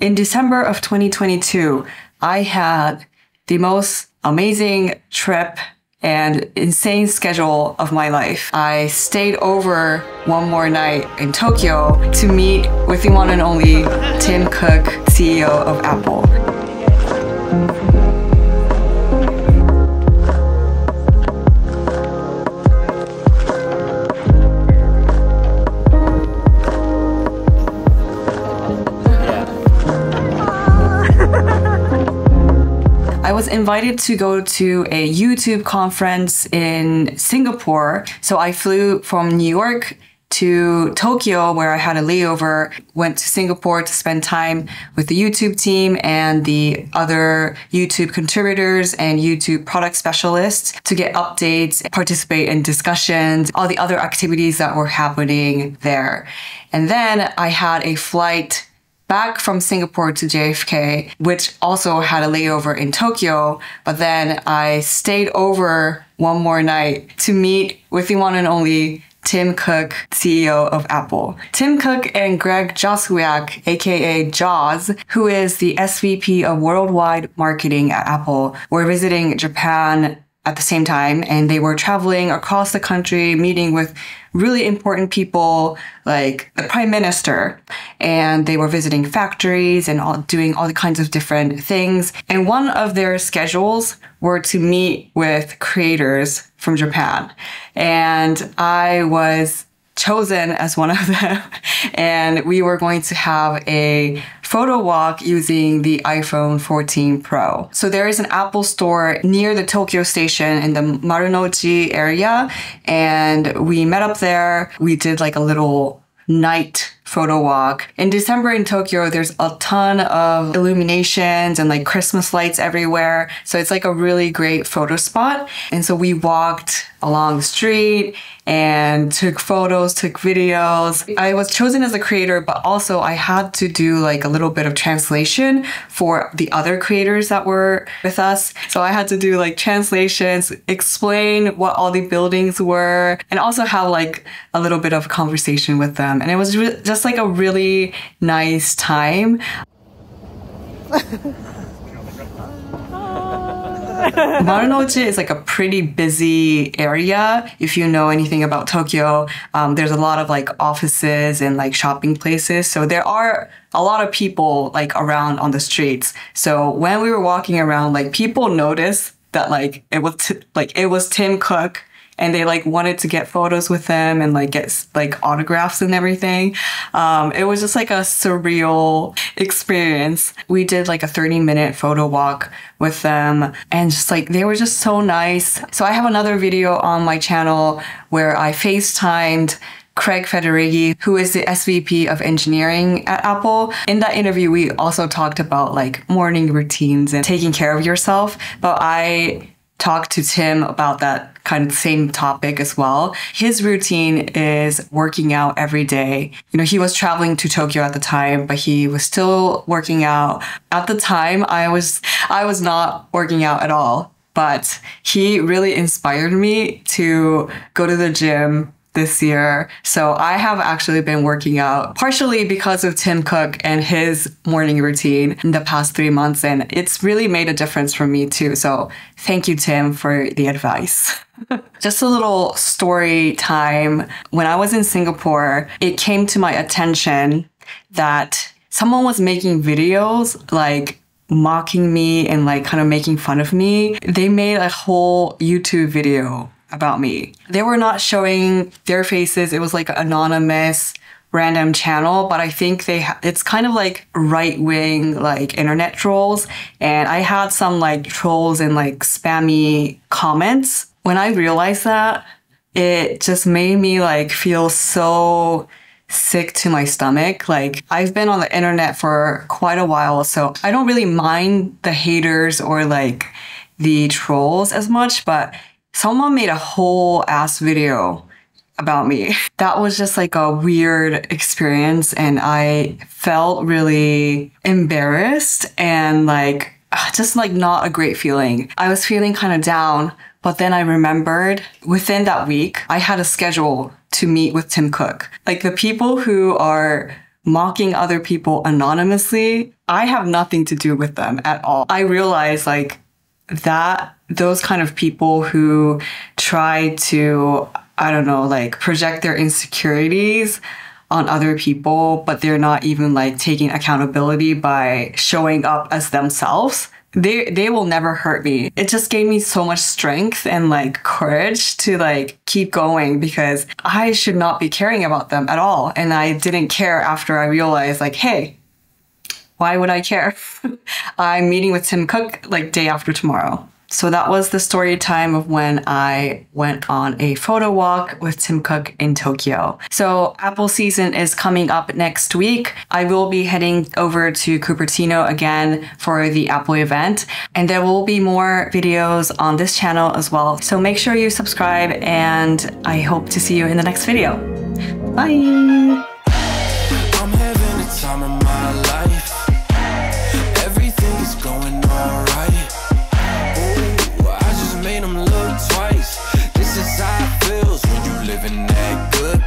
In December of 2022, I had the most amazing trip and insane schedule of my life. I stayed over one more night in Tokyo to meet with the one and only Tim Cook, CEO of Apple. I was invited to go to a YouTube conference in Singapore. So I flew from New York to Tokyo, where I had a layover, went to Singapore to spend time with the YouTube team and the other YouTube contributors and YouTube product specialists to get updates, participate in discussions, all the other activities that were happening there. And then I had a flight back from Singapore to JFK, which also had a layover in Tokyo. But then I stayed over one more night to meet with the one and only Tim Cook, CEO of Apple. Tim Cook and Greg Joswiak, aka Jaws, who is the SVP of Worldwide Marketing at Apple, were visiting Japan at the same time, and they were traveling across the country, meeting with really important people like the Prime Minister, and they were visiting factories and doing all kinds of different things. And one of their schedules were to meet with creators from Japan. And I was chosen as one of them. And we were going to have a photo walk using the iPhone 14 Pro. So there is an Apple store near the Tokyo station in the Marunouchi area. And we met up there. We did like a little night photo walk. In December in Tokyo, there's a ton of illuminations and like Christmas lights everywhere. So it's like a really great photo spot. And so we walked along the street and took photos, took videos. I was chosen as a creator, but also I had to do like a little bit of translation for the other creators that were with us. So I had to do like translations, explain what all the buildings were, and also have like a little bit of conversation with them. And it was just like a really nice time. Marunouchi is like a pretty busy area. If you know anything about Tokyo, there's a lot of like offices and like shopping places. So there are a lot of people like around on the streets. So when we were walking around, like people noticed that like it was Tim Cook. And they like wanted to get photos with him and like get like autographs and everything. It was just like a surreal experience. We did like a 30-minute photo walk with them, and just like they were just so nice. So I have another video on my channel where I FaceTimed Craig Federighi, who is the SVP of engineering at Apple. In that interview, we also talked about like morning routines and taking care of yourself. But I talked to Tim about that kind of same topic as well. His routine is working out every day. You know, he was traveling to Tokyo at the time, but he was still working out. At the time, I was not working out at all, but he really inspired me to go to the gym this year. So I have actually been working out partially because of Tim Cook and his morning routine in the past 3 months. And it's really made a difference for me too. So thank you, Tim, for the advice. Just a little story time. When I was in Singapore, it came to my attention that someone was making videos like mocking me and like kind of making fun of me. They made a whole YouTube video about me. They were not showing their faces. It was like an anonymous random channel, but I think it's kind of like right-wing like internet trolls. And I had some like trolls and like spammy comments. When I realized that, it just made me like feel so sick to my stomach. Like I've been on the internet for quite a while, so I don't really mind the haters or like the trolls as much, but someone made a whole ass video about me. That was just like a weird experience, and I felt really embarrassed and like just like not a great feeling. I was feeling kind of down, but then I remembered within that week, I had a schedule to meet with Tim Cook. Like the people who are mocking other people anonymously I have nothing to do with them at all. I realize like that those kind of people who try to, I don't know, like project their insecurities on other people, but they're not even like taking accountability by showing up as themselves. They will never hurt me. It just gave me so much strength and like courage to like keep going, because I should not be caring about them at all. And I didn't care after I realized like, hey, why would I care? I'm meeting with Tim Cook like day after tomorrow. So that was the story time of when I went on a photo walk with Tim Cook in Tokyo. So Apple season is coming up next week. I will be heading over to Cupertino again for the Apple event, and there will be more videos on this channel as well. So make sure you subscribe, and I hope to see you in the next video. Bye! I'm having the time of my life. Everything is going all right. Twice. This is how it feels when you living that good